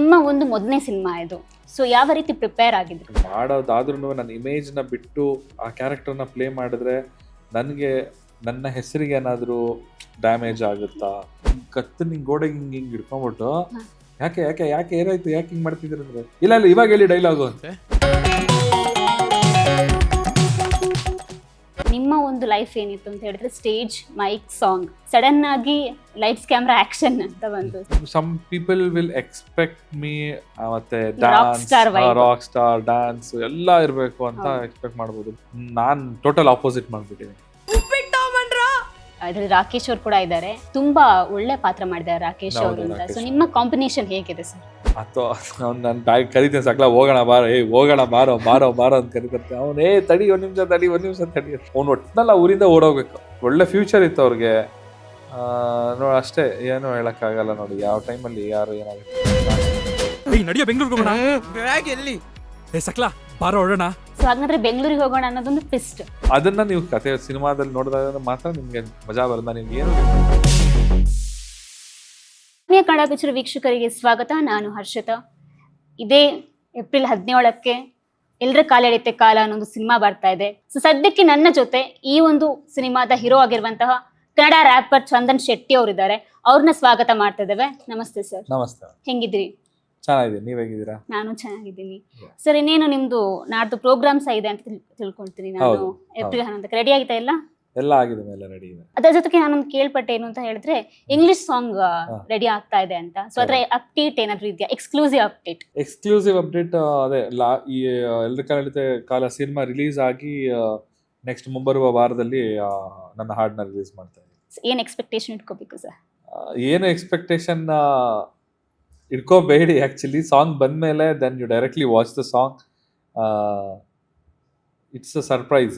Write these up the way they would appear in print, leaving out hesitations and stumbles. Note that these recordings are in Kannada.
ನಿಮ್ಮ ಒಂದು ಮೊದಲನೇ ಸಿನಿಮಾ ಇದು. ಸೊ ಯಾವ ರೀತಿ ಪ್ರಿಪೇರ್ ಆಗಿದ್ರಿ? ಮಾಡೋದಾದ್ರೂ ನನ್ನ ಇಮೇಜ್ನ ಬಿಟ್ಟು ಆ ಕ್ಯಾರೆಕ್ಟರ್ನ ಪ್ಲೇ ಮಾಡಿದ್ರೆ ನನಗೆ ನನ್ನ ಹೆಸರಿಗೆ ಏನಾದರೂ ಡ್ಯಾಮೇಜ್ ಆಗುತ್ತಾ? ಕತ್ತು ನಿಂಗೆ ಗೋಡೆಗೆ ಹಿಂಗೆ ಹಿಡ್ಕೊಂಬಿಟ್ಟು ಯಾಕೆ ಯಾಕೆ ಯಾಕೆ ಏನಾಯ್ತು, ಯಾಕೆ ಹಿಂಗೆ ಮಾಡ್ತಿದ್ದೀರ ಅಂದ್ರೆ, ಇಲ್ಲ ಇಲ್ಲ ಇವಾಗ ಹೇಳಿ ಡೈಲಾಗು ಅಂತೆ. ನಿಮ್ಮ ಒಂದು ಲೈಫ್ ಏನಿತ್ತು ಅಂತ ಹೇಳಿದ್ರೆ ಸ್ಟೇಜ್, ಮೈಕ್, ಸಾಂಗ್, ಸಡನ್ ಆಗಿ ಲೈಟ್ಸ್, ಕ್ಯಾಮ್ರಾ, ಆಕ್ಷನ್ ಅಂತ ಬಂತು. Some people will expect me ಮತ್ತೆ ರಾಕ್ ಸ್ಟಾರ್ ಡ್ಯಾನ್ಸ್ ಎಲ್ಲ ಇರಬೇಕು ಅಂತ ಎಕ್ಸ್ಪೆಕ್ಟ್ ಮಾಡ್ಬೋದು. ನಾನು ಟೋಟಲ್ ಆಪೋಸಿಟ್ ಮಾಡ್ಬಿಟ್ಟಿದ್ದೀನಿ. ಅದ್ರಲ್ಲಿ ರಾಕೇಶ್ ಅವ್ರು ಕೂಡ ಇದ್ದಾರೆ, ತುಂಬಾ ಒಳ್ಳೆ ಪಾತ್ರ ಮಾಡಿದ್ದಾರೆ ರಾಕೇಶ್ ಅವರು ಅಂತ. ಸೊ ನಿಮ್ಮ ಕಾಂಬಿನೇಷನ್ ಹೇಗಿದೆ ಸರ್? ಅಥವಾ ನಾನು ಕರಿತೇನೆ ಸಕ್ಲ ಹೋಗೋಣ ಬಾರೋ, ಹೋಗೋಣ ಬಾರೋ ಬಾರೋ ಬಾರೋ ಅಂತ ಕರಿತರ್ತೆ. ಅವನು ತಡಿ ಒಂದ್ ನಿಮಿಷ ತಡಿ ಅವ್ನು ಒಟ್ಟಿನಲ್ಲ ಊರಿಂದ ಓಡೋಗ್ಬೇಕು. ಒಳ್ಳೆ ಫ್ಯೂಚರ್ ಇತ್ತು ಅವ್ರಿಗೆ. ನೋಡಿ ಅಷ್ಟೇ, ಏನು ಹೇಳಕ್ಕಾಗಲ್ಲ. ನೋಡಿ ಯಾವ ಟೈಮಲ್ಲಿ ಯಾರು ಏನಾಗುತ್ತೆ. ನಡಿಯೋ ಬೆಂಗಳೂರಿಗೆ ಬಾರೋ ಓಡೋಣ. ಸೊ ಹಾಗಾದ್ರೆ ಬೆಂಗಳೂರಿಗೆ ಹೋಗೋಣ ಅನ್ನೋದೊಂದು ಟ್ವಿಸ್ಟ್. ಅದನ್ನ ನೀವು ಕತೆ ಸಿನಿಮಾದಲ್ಲಿ ನೋಡಿದಾಗ ಮಾತ್ರ ನಿಮ್ಗೆ ಮಜಾ ಬರೋದ. ನಿಮ್ಗೆ ಏನು ಕನ್ನಡ ಪಿಕ್ಚರ್ ವೀಕ್ಷಕರಿಗೆ ಸ್ವಾಗತ. ನಾನು ಹರ್ಷಿತಾ. ಇದೇ ಏಪ್ರಿಲ್ 17ಕ್ಕೆ ಎಲ್ಲರ ಕಾಲೆಳೆಯುತ್ತೆ ಕಾಲ ಅನ್ನೊಂದು ಸಿನಿಮಾ ಬರ್ತಾ ಇದೆ. ಸೊ ಸದ್ಯಕ್ಕೆ ನನ್ನ ಜೊತೆ ಈ ಒಂದು ಸಿನಿಮಾದ ಹೀರೋ ಆಗಿರುವಂತಹ ಕನ್ನಡ ರ್ಯಾಪರ್ ಚಂದನ್ ಶೆಟ್ಟಿ ಅವರಿದ್ದಾರೆ. ಅವ್ರನ್ನ ಸ್ವಾಗತ ಮಾಡ್ತಾ ಇದ್ದೇವೆ. ನಮಸ್ತೆ ಸರ್. ನಮಸ್ತೆ. ಹೆಂಗಿದ್ರಿ? ಚೆನ್ನಾಗಿದೆ, ನೀವ್ ಹೇಗಿದ್ದೀರಾ? ನಾನು ಚೆನ್ನಾಗಿದ್ದೀನಿ ಸರ್. ಇನ್ನೇನು ನಿಮ್ದು ನಾಡ್ದು ಪ್ರೋಗ್ರಾಮ್ಸ್ ಇದೆ ಅಂತ ತಿಳ್ಕೊಳ್ತೀನಿ ನಾನು. ಏಪ್ರಿಲ್ 11ಕ್ಕೆ ರೆಡಿ ಆಗಿದೆ ಎಲ್ಲ? ಎಲ್ಲ ಆಗಿದೆ, ಎಲ್ಲ ರೆಡಿ ಇದೆ. ಅದರ ಜೊತೆಗೆ ನಾನೊಂದು ಕೇಳ್ಪಟ್ಟೆ ಏನು ಅಂತ ಹೇಳಿದ್ರೆ ಇಂಗ್ಲಿಷ್ ಸಾಂಗ್ ರೆಡಿ ಆಗ್ತಾ ಇದೆ ಅಂತ. ಸೊ ಅದ್ರ ಅಪ್ಡೇಟ್ ಏನಾದ್ರು ಇದೆಯಾ? ಎಕ್ಸ್ಕ್ಲೂಸಿವ್ ಅಪ್ಡೇಟ್ ಅದೇ ಈ ಎಲ್ಲರ ಕಾಲ ಸಿನಿಮಾ ರಿಲೀಸ್ ಆಗಿ ನೆಕ್ಸ್ಟ್ ಮುಂಬರುವ ವಾರದಲ್ಲಿ ನನ್ನ ಹಾಡನ್ನ ರಿಲೀಸ್ ಮಾಡ್ತಾ ಇದ್ದೀನಿ. ಏನ್ ಎಕ್ಸ್ಪೆಕ್ಟೇಷನ್ ಇಟ್ಕೋಬೇಕು ಸರ್? ಏನು ಎಕ್ಸ್ಪೆಕ್ಟೇಷನ್ ಇಟ್ಕೋಬೇಡಿ. ಆಕ್ಚುಲಿ ಸಾಂಗ್ ಬಂದ್ಮೇಲೆ then you directly watch the song. It's a surprise.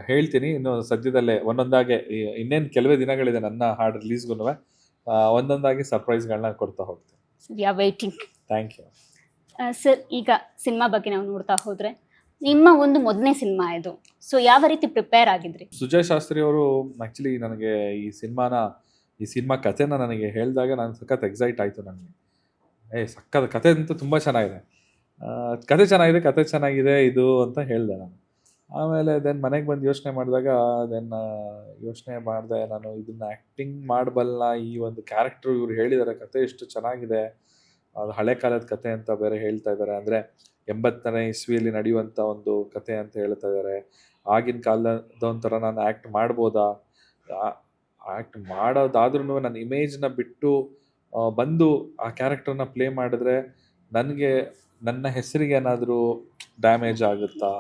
ಹೇಳ್ತೀನಿ ಇನ್ನು ಸದ್ಯದಲ್ಲೇ ಒಂದೊಂದಾಗೆ. ಇನ್ನೇನು ಕೆಲವೇ ದಿನಗಳಿದೆ ನನ್ನ ಹಾಡು ರಿಲೀಸ್ಗೂ. ಒಂದೊಂದಾಗಿ ಸರ್ಪ್ರೈಸ್ಗಳನ್ನ ಕೊಡ್ತಾ ಹೋಗ್ತೀನಿ. ವೈಟಿಂಗ್. Thank you sir. ಈಗ ಸಿನಿಮಾ ಬಗ್ಗೆ ನಾವು ನೋಡ್ತಾ ಹೋದ್ರೆ ನಿಮ್ಮ ಒಂದು ಮೊದಲನೇ ಸಿನಿಮಾ ಇದು. ಸೊ ಯಾವ ರೀತಿ ಪ್ರಿಪೇರ್ ಆಗಿದ್ರಿ? ಸುಜಯ್ ಶಾಸ್ತ್ರಿ ಅವರು ಆ್ಯಕ್ಚುಲಿ ನನಗೆ ಈ ಸಿನಿಮಾ ಕಥೆನ ನನಗೆ ಹೇಳಿದಾಗ ನಾನು ಸಖತ್ ಎಕ್ಸೈಟ್ ಆಯಿತು. ನನಗೆ ಸಖತ್ ಕತೆ ಅಂತೂ ತುಂಬ ಚೆನ್ನಾಗಿದೆ, ಕತೆ ಚೆನ್ನಾಗಿದೆ ಇದು ಅಂತ ಹೇಳಿದೆ ನಾನು. ಆಮೇಲೆ ದೆನ್ ಮನೆಗೆ ಬಂದು ಯೋಚನೆ ಮಾಡಿದಾಗ ನಾನು ಇದನ್ನ ಆ್ಯಕ್ಟಿಂಗ್ ಮಾಡಬಲ್ಲ. ಈ ಒಂದು ಕ್ಯಾರೆಕ್ಟ್ರು ಇವ್ರು ಹೇಳಿದ್ದಾರೆ, ಕತೆ ಎಷ್ಟು ಚೆನ್ನಾಗಿದೆ, ಅದು ಹಳೆ ಕಾಲದ ಕತೆ ಅಂತ ಬೇರೆ ಹೇಳ್ತಾ ಇದ್ದಾರೆ. ಅಂದರೆ 80ನೇ ಇಸ್ವಿಯಲ್ಲಿ ನಡೆಯುವಂಥ ಒಂದು ಕತೆ ಅಂತ ಹೇಳ್ತಾ ಇದ್ದಾರೆ. ಆಗಿನ ಕಾಲದೊಂಥರ ನಾನು ಆ್ಯಕ್ಟ್ ಮಾಡ್ಬೋದಾ? ಆ್ಯಕ್ಟ್ ಮಾಡೋದಾದ್ರೂ ನನ್ನ ಇಮೇಜ್ನ ಬಿಟ್ಟು ಬಂದು ಆ ಕ್ಯಾರೆಕ್ಟರ್ನ ಪ್ಲೇ ಮಾಡಿದ್ರೆ ನನಗೆ ನನ್ನ ಹೆಸರಿಗೆ ಏನಾದರೂ ಡ್ಯಾಮೇಜ್ ಆಗುತ್ತಾ?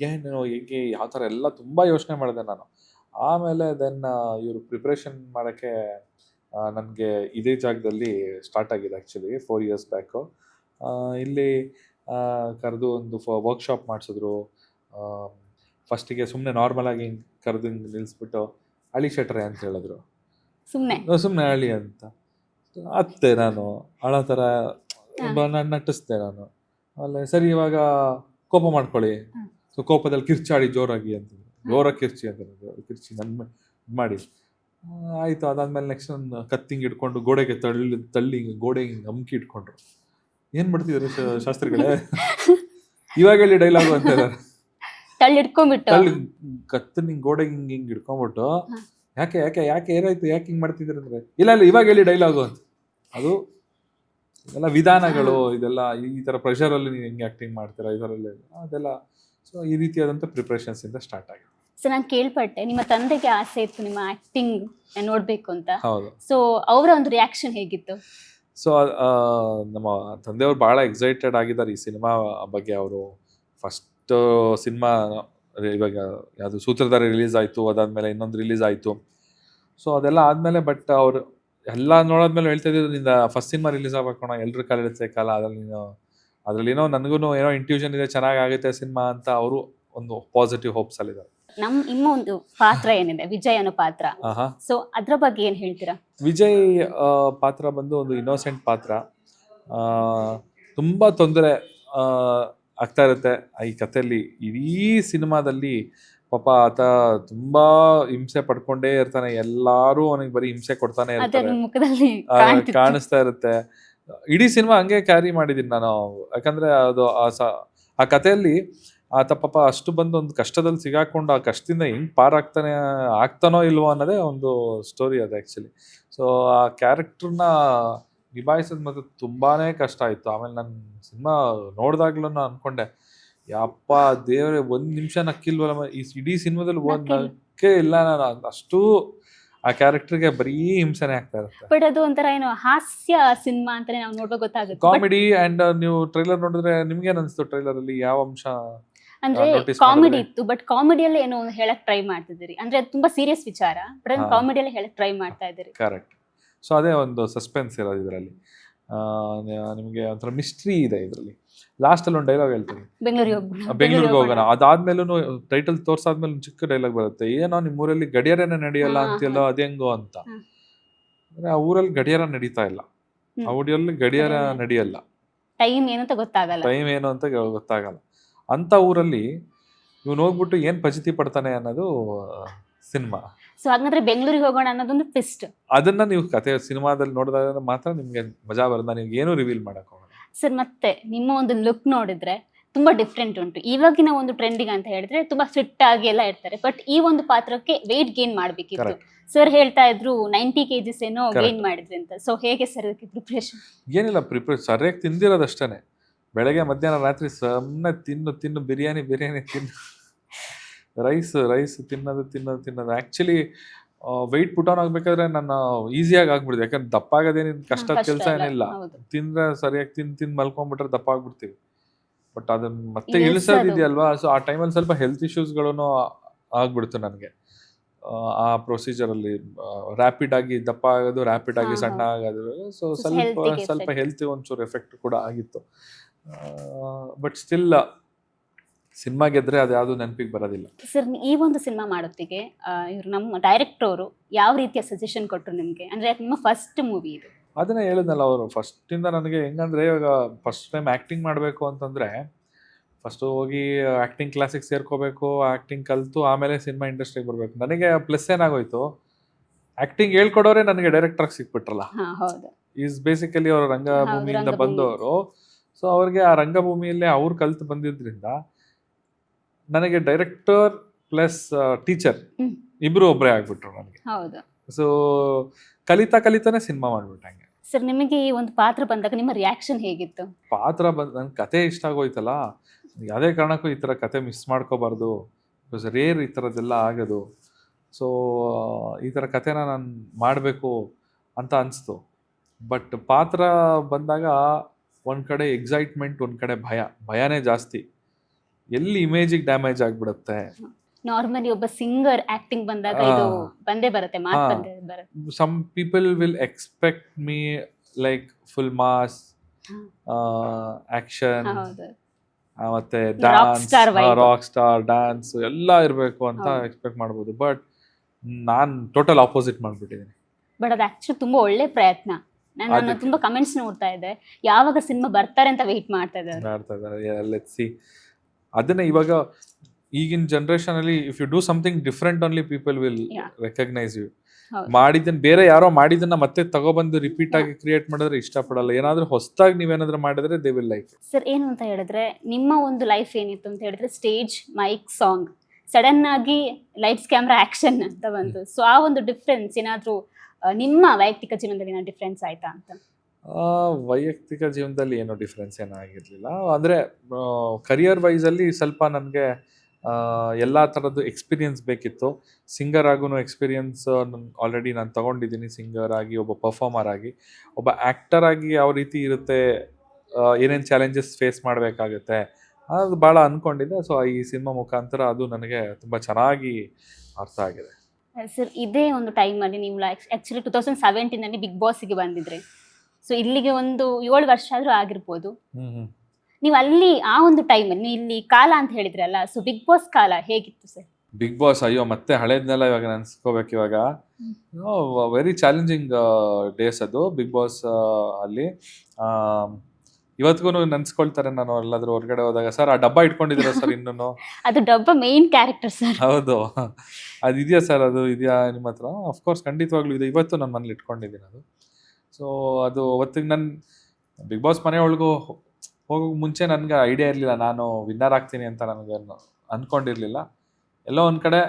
ಏನು ಹೇಗೆ ಯಾವ ಥರ ಎಲ್ಲ ತುಂಬ ಯೋಚನೆ ಮಾಡಿದೆ ನಾನು. ಆಮೇಲೆ ದೆನ್ ಇವರು ಪ್ರಿಪ್ರೇಷನ್ ಮಾಡೋಕ್ಕೆ ನನಗೆ ಇದೇ ಜಾಗದಲ್ಲಿ ಸ್ಟಾರ್ಟ್ ಆಗಿದೆ. ಆ್ಯಕ್ಚುಲಿ 4 years ಬ್ಯಾಕು ಇಲ್ಲಿ ಕರೆದು ಒಂದು ವರ್ಕ್ಶಾಪ್ ಮಾಡಿಸಿದ್ರು. ಫಸ್ಟಿಗೆ ಸುಮ್ಮನೆ ನಾರ್ಮಲಾಗಿ ಹಿಂಗೆ ಕರೆದು ಹಿಂಗೆ ನಿಲ್ಲಿಸ್ಬಿಟ್ಟು ಅಳಿ ಶೆಟ್ರೆ ಅಂತ ಹೇಳಿದ್ರು. ಸುಮ್ಮನೆ ಅಳಿ ಅಂತ ಅತ್ತೆ. ನಾನು ಅಳೋ ಥರ ನಟಿಸ್ದೆ ನಾನು. ಆಮೇಲೆ ಸರಿ ಇವಾಗ ಕೋಪ ಮಾಡ್ಕೊಳ್ಳಿ. ಸೊ ಕೋಪದಲ್ಲಿ ಕಿರ್ಚಾಡಿ ಜೋರಾಗಿ ಅಂತಂದ್ರು. ಜೋರಾಗಿ ಕಿರ್ಚಿ ಅಂತ ಕಿರ್ಚಿ ನನ್ನ ಮಾಡಿ ಆಯಿತು. ಅದಾದ್ಮೇಲೆ ನೆಕ್ಸ್ಟ್ ನನ್ನ ಕತ್ತಿಂಗ್ ಇಟ್ಕೊಂಡು ಗೋಡೆಗೆ ತಳ್ಳಿ ಗೋಡೆಗೆ ಹಿಂಗೆ ಅಮ್ಕಿ ಇಟ್ಕೊಂಡ್ರು. ಏನು ಮಾಡ್ತಿದ್ರು ಶಾಸ್ತ್ರಿಗಳೇ, ಇವಾಗ ಹೇಳಿ ಡೈಲಾಗು ಅಂತ ಕತ್ತು ನಿಂಗೆ ಗೋಡೆಗೆ ಹಿಂಗೆ ಹಿಡ್ಕೊಂಬಿಟ್ಟು ಯಾಕೆ ಯಾಕೆ ಯಾಕೆ ಏನಾಯ್ತು, ಯಾಕೆ ಹಿಂಗೆ ಮಾಡ್ತಿದ್ದೀರ ಅಂದ್ರೆ, ಇಲ್ಲ ಇಲ್ಲ ಇವಾಗ ಹೇಳಿ ಡೈಲಾಗು ಅಂತ. ಅದು ಇದೆಲ್ಲ ವಿಧಾನಗಳು, ಇದೆಲ್ಲ ಈ ಥರ ಪ್ರೆಷರಲ್ಲಿ ನೀವು ಹೆಂಗೆ ಆ್ಯಕ್ಟಿಂಗ್ ಮಾಡ್ತೀರಾ ಇದರಲ್ಲಿ ಅದೆಲ್ಲ. ಸೊ ಈ ರೀತಿಯಾದಂಥ ಪ್ರಿಪ್ರೇಷನ್ಸ್ ಇಂದ ಸ್ಟಾರ್ಟ್ ಆಗಿದೆ. ಸೊ ನಾನು ಕೇಳ್ಪಟ್ಟೆ ನಿಮ್ಮ ತಂದೆಗೆ ಆಸೆ ಇತ್ತು ನಿಮ್ಮ ಆ್ಯಕ್ಟಿಂಗ್ ನೋಡಬೇಕು ಅಂತ. ಹೌದು. ಸೊ ಅವರ ಒಂದು ರಿಯಾಕ್ಷನ್ ಹೇಗಿತ್ತು? ಸೊ ನಮ್ಮ ತಂದೆಯವರು ಭಾಳ ಎಕ್ಸೈಟೆಡ್ ಆಗಿದ್ದಾರೆ ಈ ಸಿನಿಮಾ ಬಗ್ಗೆ. ಅವರು ಫಸ್ಟ್ ಸಿನಿಮಾ ಇವಾಗ ಯಾವುದು ಸೂತ್ರಧಾರಿ ರಿಲೀಸ್ ಆಯಿತು, ಅದಾದಮೇಲೆ ಇನ್ನೊಂದು ರಿಲೀಸ್ ಆಯಿತು. ಸೊ ಅದೆಲ್ಲ ಆದಮೇಲೆ ಬಟ್ ಅವರು ಎಲ್ಲ ನೋಡಾದ್ಮೇಲೆ ಹೇಳ್ತಾ ಇದ್ರು, ನಿಂದ ಫಸ್ಟ್ ಸಿನಿಮಾ ರಿಲೀಸ್ ಆಗ್ಬೇಕಣ, ಎಲ್ಲರ ಕಾಲಿಡುತ್ತೆ ಕಾಲ, ಅದರಲ್ಲಿ ಏನೋ ನನಗೂ ಏನೋ ಇಂಟ್ಯೂಷನ್ ಇದೆ, ಚೆನ್ನಾಗಾಗುತ್ತೆ ಸಿನಿಮಾ ಅಂತ ಅವರು ಒಂದು ಪಾಸಿಟಿವ್ ಹೋಪ್ಸ್ ಅಲ್ಲಿದ್ದಾರೆ. ನಿಮ್ಮ ಒಂದು ಪಾತ್ರ ಏನಿದೆ, ವಿಜಯ್ ಅನ್ನೋ ಪಾತ್ರ, ಸೊ ಅದ್ರ ಬಗ್ಗೆ ಏನು ಹೇಳ್ತೀರಾ? ವಿಜಯ್ ಪಾತ್ರ ಬಂದು ಒಂದು ಇನ್ನೋಸೆಂಟ್ ಪಾತ್ರ. ತುಂಬ ತೊಂದರೆ ಆಗ್ತಾ ಇರುತ್ತೆ ಈ ಕಥೆಯಲ್ಲಿ. ಇಡೀ ಸಿನಿಮಾದಲ್ಲಿ ಪಾಪ ಆತ ತುಂಬಾ ಹಿಂಸೆ ಪಡ್ಕೊಂಡೇ ಇರ್ತಾನೆ. ಎಲ್ಲಾರು ಅವನಿಗೆ ಬರೀ ಹಿಂಸೆ ಕೊಡ್ತಾನೆ ಇರ್ತಾರೆ, ಕಾಣಿಸ್ತಾ ಇರುತ್ತೆ. ಇಡೀ ಸಿನಿಮಾ ಹಂಗೆ ಕ್ಯಾರಿ ಮಾಡಿದ್ದೀನಿ ನಾನು. ಯಾಕಂದ್ರೆ ಅದು ಆ ಕಥೆಯಲ್ಲಿ ಆತ ಪಾಪ ಅಷ್ಟು ಬಂದು ಒಂದು ಕಷ್ಟದಲ್ಲಿ ಸಿಗಾಕೊಂಡು ಆ ಕಷ್ಟದಿಂದ ಹೆಂಗ್ ಆಗ್ತಾನೋ ಇಲ್ವೋ ಅನ್ನೋದೇ ಒಂದು ಸ್ಟೋರಿ ಅದು ಆ್ಯಕ್ಚುಲಿ. ಸೊ ಆ ಕ್ಯಾರೆಕ್ಟರ್ನ ನಿಭಾಯಿಸೋದು ಮತ್ತು ತುಂಬಾನೇ ಕಷ್ಟ ಆಯಿತು. ಆಮೇಲೆ ನಾನು ಸಿನಿಮಾ ನೋಡಿದಾಗ್ಲೂ ಅನ್ಕೊಂಡೆ, ಯಪ್ಪ ದೇವ್ರೆ, ಒಂದು ನಿಮಿಷ ನಕ್ಕಿಲ್ವಲ್ಲ ಈ ಇಡೀ ಸಿನಿಮಾದಲ್ಲಿ, ಒಂದು ನಕ್ಕೆ ಇಲ್ಲ ನಾನು. ಅಷ್ಟು ಆ ಕ್ಯಾರೆಕ್ಟರ್ಗೆ ಬರೀ ಹಿಂಸೆನೆ ಆಗ್ತಾ ಇರುತ್ತೆ. ಬಟ್ ಅದು ಒಂಥರ ಏನೋ ಹಾಸ್ಯ ಸಿನಿಮಾ ಅಂತಾನೆ ನಾವು ನೋಡುವಾಗ ಗೊತ್ತಾಗುತ್ತೆ. ಕಾಮಿಡಿ ಅಂಡ್ ನೀವು ಟ್ರೈಲರ್ ನೋಡಿದ್ರೆ ನಿಮ್ಗೆ ಏನ್ ಅನ್ಸ್ತು? ಟ್ರೈಲರ್ ಅಲ್ಲಿ ಯಾವ ಅಂಶ ಅಂದ್ರೆ ಕಾಮಿಡಿ ಇತ್ತು, ಬಟ್ ಕಾಮಿಡಿಯಲ್ಲಿ ಏನೋ ಹೇಳಕ್ ಟ್ರೈ ಮಾಡ್ತಿದ್ದೀರಿ. ಅಂದ್ರೆ ಅದು ತುಂಬಾ ಸೀರಿಯಸ್ ವಿಚಾರ, ಬಟ್ ಅದು ಕಾಮಿಡಿಯಲ್ಲಿ ಹೇಳಕ್ ಟ್ರೈ ಮಾಡ್ತಾ ಇದ್ದೀರಿ. ಕರೆಕ್ಟ್. ಸೊ ಅದೇ ಒಂದು ಸಸ್ಪೆನ್ಸ್ ಇರೋದು ಇದರಲ್ಲಿ. ನಿಮಗೆ ಒಂಥರ ಮಿಸ್ಟ್ರಿ ಇದೆ ಇದರಲ್ಲಿ. ಲಾಸ್ಟ್ ಅಲ್ಲಿ ಒಂದು ಡೈಲಾಗ್ ಹೇಳ್ತೀನಿ, ಬೆಂಗಳೂರಿಗೆ ಹೋಗೋಣ. ಅದಾದ್ಮೇಲೂ ಟೈಟಲ್ ತೋರ್ಸಾದ್ಮೇಲೆ ಚಿಕ್ಕ ಡೈಲಾಗ್ ಬರುತ್ತೆ, ಏನೋ ನಿಮ್ಮ ಊರಲ್ಲಿ ಗಡಿಯಾರನೇ ನಡೆಯಲ್ಲ ಅಂತೆಲ್ಲ, ಅದೇಂಗೋ ಅಂತ. ಅಂದ್ರೆ ಆ ಊರಲ್ಲಿ ಗಡಿಯಾರ ನಡೀತಾ ಇಲ್ಲ, ಆ ಊರಲ್ಲಿ ಗಡಿಯಾರ ನಡೆಯಲ್ಲ, ಟೈಮ್ ಏನು ಅಂತ ಗೊತ್ತಾಗಲ್ಲ. ಅಂತ ಊರಲ್ಲಿ ಇವನು ಹೋಗ್ಬಿಟ್ಟು ಏನ್ ಫಜಿತಿ ಪಡ್ತಾನೆ ಅನ್ನೋದು ಸಿನಿಮಾ. ಸೊ ಹಾಗಾದ್ರೆ ಬೆಂಗಳೂರಿಗೆ ಹೋಗೋಣ ಅನ್ನೋದೊಂದು ಟ್ವಿಸ್ಟ್. ಅದನ್ನ ನೀವು ಕತೆ ಸಿನಿಮಾದಲ್ಲಿ ನೋಡಿದಾಗ ಮಾತ್ರ ನಿಮ್ಗೆ ಮಜಾ ಬರೋದು. ನಾನು ಏನು ರಿವೀಲ್ ಮಾಡಕ್ ಹೋಗಲ್ಲ ಸರ್. ಮತ್ತೆ ನಿಮ್ಮ ಒಂದು ಲುಕ್ ನೋಡಿದ್ರೆ ತುಂಬಾ ಡಿಫ್ರೆಂಟ್ ಉಂಟು. ಇವಾಗಿನ ಒಂದು ಟ್ರೆಂಡಿಂಗ್ ಅಂತ ಹೇಳಿದ್ರೆ ತುಂಬಾ ಫಿಟ್ ಆಗಿ ಎಲ್ಲ ಇರ್ತಾರೆ, ಬಟ್ ಈ ಒಂದು ಪಾತ್ರಕ್ಕೆ ವೆಯ್ಟ್ ಗೇನ್ ಮಾಡ್ಬೇಕಿತ್ತು. ಸರ್ ಹೇಳ್ತಾ ಇದ್ರು 90 kgs ಏನೋ ಗೇನ್ ಮಾಡಿದ್ರಿ ಅಂತ. ಸೊ ಹೇಗೆ ಸರ್ ಅದಕ್ಕೆ ಪ್ರಿಪರೇಷನ್? ಏನಿಲ್ಲ, ಸರಿಯಾಗಿ ತಿಂದಿರೋದಷ್ಟೇನೆ. ಬೆಳಗ್ಗೆ ಮಧ್ಯಾಹ್ನ ರಾತ್ರಿ ಸುಮ್ಮನೆ ತಿನ್ನು ಬಿರಿಯಾನಿ ತಿನ್ನು, ರೈಸ್ ತಿನ್ನೋದು. ಆಕ್ಚುಲಿ ವೆಯ್ಟ್ ಪುಟ್ ಆನ್ ಆಗ್ಬೇಕಾದ್ರೆ ನಾನು ಈಸಿಯಾಗಿ ಆಗ್ಬಿಡ್ತೀವಿ. ಯಾಕಂದ್ರೆ ದಪ್ಪ ಆಗೋದೇನು ಕಷ್ಟದ ಕೆಲಸ ಏನಿಲ್ಲ. ತಿಂದ್ರೆ ಸರಿಯಾಗಿ ತಿಂದು ಮಲ್ಕೊಂಡ್ಬಿಟ್ರೆ ದಪ್ಪ ಆಗ್ಬಿಡ್ತೀವಿ. ಬಟ್ ಅದನ್ನ ಮತ್ತೆ ಇಳಿಸೋದಿದೆಯಲ್ವಾ, ಸೊ ಆ ಟೈಮಲ್ಲಿ ಸ್ವಲ್ಪ ಹೆಲ್ತ್ ಇಶ್ಯೂಸ್ಗಳನ್ನು ಆಗ್ಬಿಡ್ತು ನನಗೆ. ಆ ಪ್ರೊಸೀಜರಲ್ಲಿ ರ್ಯಾಪಿಡ್ ಆಗಿ ದಪ್ಪ ಆಗೋದು, ರ್ಯಾಪಿಡ್ ಆಗಿ ಸಣ್ಣ ಆಗೋದು. ಸೊ ಸ್ವಲ್ಪ ಹೆಲ್ತ್ ಒಂಚೂರು ಎಫೆಕ್ಟ್ ಕೂಡ ಆಗಿತ್ತು. ಬಟ್ ಸ್ಟಿಲ್ ಸಿನಿಮಾ ಗೆದ್ರೆ ಅದು ಯಾವುದು ನೆನಪಿಗೆ ಬರೋದಿಲ್ಲ. ಸರ್ ಈ ಒಂದು ಸಿನಿಮಾ ಮಾಡೋತ್ತಿಗೆ ಇವರು ನಮ್ಮ ಡೈರೆಕ್ಟರ್ ಅವರು ಯಾವ ರೀತಿಯ ಸಜೆಷನ್ ಕೊಟ್ಟರು ನಿಮಗೆ? ಅಂದ್ರೆ ನಿಮ್ಮ ಫಸ್ಟ್ ಮೂವಿ ಇದು. ಅದನ್ನೇ ಹೇಳಿದ್ನಲ್ಲ, ಅವರು ಫಸ್ಟಿಂದ ನನಗೆ ಹೆಂಗಂದ್ರೆ, ಇವಾಗ ಫಸ್ಟ್ ಟೈಮ್ ಆ್ಯಕ್ಟಿಂಗ್ ಮಾಡಬೇಕು ಅಂತಂದರೆ ಫಸ್ಟು ಹೋಗಿ ಆ್ಯಕ್ಟಿಂಗ್ ಕ್ಲಾಸಿಗೆ ಸೇರ್ಕೋಬೇಕು, ಆ್ಯಕ್ಟಿಂಗ್ ಕಲಿತು ಆಮೇಲೆ ಸಿನಿಮಾ ಇಂಡಸ್ಟ್ರಿಗೆ ಬರಬೇಕು. ನನಗೆ ಪ್ಲಸ್ ಏನಾಗೋಯ್ತು, ಆ್ಯಕ್ಟಿಂಗ್ ಹೇಳ್ಕೊಡೋರೆ ನನಗೆ ಡೈರೆಕ್ಟ್ರಾಗಿ ಸಿಕ್ಬಿಟ್ರಲ್ಲ. ಈಸ್ ಬೇಸಿಕಲಿ ಅವರು ರಂಗಭೂಮಿಯಿಂದ ಬಂದವರು. ಸೊ ಅವ್ರಿಗೆ ಆ ರಂಗಭೂಮಿಯಲ್ಲೇ ಅವ್ರು ಕಲಿತು ಬಂದಿದ್ದರಿಂದ ನನಗೆ ಡೈರೆಕ್ಟರ್ ಪ್ಲಸ್ ಟೀಚರ್ ಇಬ್ರು ಒಬ್ಬರೇ ಆಗ್ಬಿಟ್ರು ನನಗೆ. ಸೊ ಕಲಿತಾನೆ ಸಿನಿಮಾ ಮಾಡ್ಬಿಟ್ಟಂಗೆ. ಸರ್ ನಿಮಗೆ ಈ ಒಂದು ಪಾತ್ರ ಬಂದಾಗ ನಿಮ್ಮ ರಿಯಾಕ್ಷನ್ ಹೇಗಿತ್ತು? ಪಾತ್ರ ನನ್ ಕತೆ ಇಷ್ಟ ಆಗೋಯ್ತಲ್ಲ, ಯಾವುದೇ ಕಾರಣಕ್ಕೂ ಈ ಥರ ಕತೆ ಮಿಸ್ ಮಾಡ್ಕೋಬಾರ್ದು. ಬಿಕಾಸ್ ರೇರ್ ಈ ಥರದ್ದೆಲ್ಲ ಆಗೋದು. ಸೊ ಈ ಥರ ಕತೆನ ನಾನು ಮಾಡಬೇಕು ಅಂತ ಅನಿಸ್ತು. ಬಟ್ ಪಾತ್ರ ಬಂದಾಗ ಒಂದು ಕಡೆ ಎಕ್ಸೈಟ್ಮೆಂಟ್, ಒಂದು ಕಡೆ ಭಯನೇ ಜಾಸ್ತಿ. ಎಲ್ಲಿ ಇಮೇಜಿಗೆ ಡ್ಯಾಮೇಜ್ ಆಗಿಬಿಡುತ್ತೆ. ನಾರ್ಮಲಿ ಒಬ್ಬ ಸಿಂಗರ್ ಆಕ್ಟಿಂಗ್ ಬಂದಾಗ ಇದು ಬಂದೇ ಬರುತ್ತೆ, ಮಾತು ಬಂದೇ ಬರುತ್ತೆ. Some people will expect me like full mass action, ಮತ್ತೆ ಡ್ಯಾನ್ಸ್, ರಾಕ್ ಸ್ಟಾರ್ ಡ್ಯಾನ್ಸ್ ಎಲ್ಲ ಇರಬೇಕು ಅಂತ ಎಕ್ಸ್ಪೆಕ್ಟ್ ಮಾಡ್ಬೋದು. ಬಟ್ ನಾನು ಟೋಟಲ್ ಆಪೋಸಿಟ್ ಮಾಡ್ಬಿಟ್ಟಿದ್ದೀನಿ. ಬಟ್ ಅದು ಆಕ್ಚುಲಿ ತುಂಬಾ ಒಳ್ಳೆ ಪ್ರಯತ್ನ. ನಾನು ತುಂಬಾ ಕಮೆಂಟ್ಸ್ ನೋಡ್ತಾ ಇದ್ದೆ, ಯಾವಾಗ ಸಿನಿಮಾ ಬರ್ತಾರೆ ಅಂತ ವೆಯ್ಟ್ ಮಾಡ್ತಾ ಇದ್ದಾರೆ. Let's see. ಅದನ್ನ ಇವಾಗ ಈಗಿನ ಜನರೇಷನ್ ಅಲ್ಲಿ if you do something different only people will recognise you. ಮಾಡಿದ್ದನ್ನ ಬೇರೆ ಯಾರೋ ಮಾಡಿದ್ದನ್ನ ಮತ್ತೆ ತಗೊಬಂದು ರಿಪೀಟ್ ಆಗಿ ಕ್ರಿಯೇಟ್ ಮಾಡಿದ್ರೆ ಇಷ್ಟಪಡಲ್ಲ. ಏನಾದ್ರೂ ಹೊಸದಾಗಿ ನೀವೇನಾದ್ರೂ ಮಾಡಿದ್ರೆ ದೇ ವಿಲ್ ಲೈಕ್. ಸರ್ ಏನು ಅಂತ ಹೇಳಿದ್ರೆ, ನಿಮ್ಮ ಒಂದು ಲೈಫ್ ಏನಿತ್ತು ಅಂತ ಹೇಳಿದ್ರೆ ಸ್ಟೇಜ್, ಮೈಕ್, ಸಾಂಗ್, ಸಡನ್ ಆಗಿ ಲೈಟ್ಸ್, ಕ್ಯಾಮ್ರಾ, ಆಕ್ಷನ್ ಅಂತ ಬಂತು. ಸೊ ಆ ಒಂದು ಡಿಫ್ರೆನ್ಸ್ ಏನಾದ್ರೂ ನಿಮ್ಮ ವೈಯಕ್ತಿಕ ಜೀವನದಲ್ಲಿ ಏನೋ ಡಿಫ್ರೆನ್ಸ್ ಆಯ್ತಾ ಅಂತ? ವೈಯಕ್ತಿಕ ಜೀವನದಲ್ಲಿ ಏನೋ ಡಿಫ್ರೆನ್ಸ್ ಏನಾಗಿರ್ಲಿಲ್ಲ. ಅಂದರೆ ಕರಿಯರ್ ವೈಸಲ್ಲಿ ಸ್ವಲ್ಪ ನನಗೆ ಎಲ್ಲ ಥರದ್ದು ಎಕ್ಸ್ಪೀರಿಯನ್ಸ್ ಬೇಕಿತ್ತು. ಸಿಂಗರ್ ಆಗೂ ಎಕ್ಸ್ಪೀರಿಯನ್ಸ್ ಆಲ್ರೆಡಿ ನಾನು ತೊಗೊಂಡಿದ್ದೀನಿ. ಸಿಂಗರ್ ಆಗಿ, ಒಬ್ಬ ಪರ್ಫಾರ್ಮರ್ ಆಗಿ, ಒಬ್ಬ ಆ್ಯಕ್ಟರ್ ಆಗಿ ಯಾವ ರೀತಿ ಇರುತ್ತೆ, ಏನೇನು ಚಾಲೆಂಜಸ್ ಫೇಸ್ ಮಾಡಬೇಕಾಗುತ್ತೆ ಅದು ಭಾಳ ಅಂದ್ಕೊಂಡಿದ್ದೆ. ಸೊ ಈ ಸಿನಿಮಾ ಮುಖಾಂತರ ಅದು ನನಗೆ ತುಂಬ ಚೆನ್ನಾಗಿ ಅರ್ಥ ಆಗಿದೆ. ಸರ್ ಇದೇ ಒಂದು ಟೈಮಲ್ಲಿ ನೀವು ಆ್ಯಕ್ಚುಲಿ 2017 ಬಿಗ್ ಬಾಸ್ಗೆ ಬಂದಿದ್ರಿ. ಸೊ ಇಲ್ಲಿಗೆ ಒಂದು 7 ವರ್ಷ ಆದರೂ ಆಗಿರ್ಬೋದು. ನೀವು ಅಲ್ಲಿ ಆ ಒಂದು ಟೈಮಲ್ಲಿ ಇಲ್ಲಿ ಕಾಲ ಅಂತ ಹೇಳಿದ್ರಲ್ಲ, ಸೊ ಬಿಗ್ ಬಾಸ್ ಕಾಲ ಹೇಗಿತ್ತು ಸರ್? ಬಿಗ್ ಬಾಸ್ ಅಯ್ಯೋ ಮತ್ತೆ ಹಳೇದ್ನೆಲ್ಲ ಇವಾಗ ನೆನ್ಸ್ಕೋಬೇಕು. ಇವಾಗ ವೆರಿ ಚಾಲೆಂಜಿಂಗ್ ಡೇಸ್ ಅದು ಬಿಗ್ ಬಾಸ್ ಅಲ್ಲಿ. ಇವತ್ತಿಗೂ ನೆನ್ಸ್ಕೊಳ್ತಾರೆ. ನಾನು ಎಲ್ಲಾದ್ರೂ ಹೊರಗಡೆ ಹೋದಾಗ, ಸರ್ ಆ ಡಬ್ಬ ಇಟ್ಕೊಂಡಿದ್ದೀರಾ ಸರ್ ಇನ್ನೂ? ಅದು ಡಬ್ಬ ಮೇನ್ ಕ್ಯಾರೆಕ್ಟರ್ ಸರ್. ಹೌದು, ಅದು ಇದೆಯಾ ಸರ್, ಅದು ಇದೆಯಾ ನಿಮ್ಮ ಹತ್ರ? ಅಫ್ಕೋರ್ಸ್ ಖಂಡಿತವಾಗ್ಲೂ ಇದೆ. ಇವತ್ತು ನನ್ನ ಮನೇಲಿ ಇಟ್ಕೊಂಡಿದ್ದೀನಿ ಅದು. ಸೊ ಅದು ಅವತ್ತಿಗೆ ಬಿಗ್ ಬಾಸ್ ಮನೆ ಒಳಗೂ ಹೋಗೋ ಮುಂಚೆ ನನಗೆ ಐಡಿಯಾ ಇರಲಿಲ್ಲ ನಾನು ವಿನ್ನರ್ ಆಗ್ತೀನಿ ಅಂತ ನನಗೆ ಅಂದ್ಕೊಂಡಿರಲಿಲ್ಲ. ಎಲ್ಲೋ ಒಂದು ಕಡೆ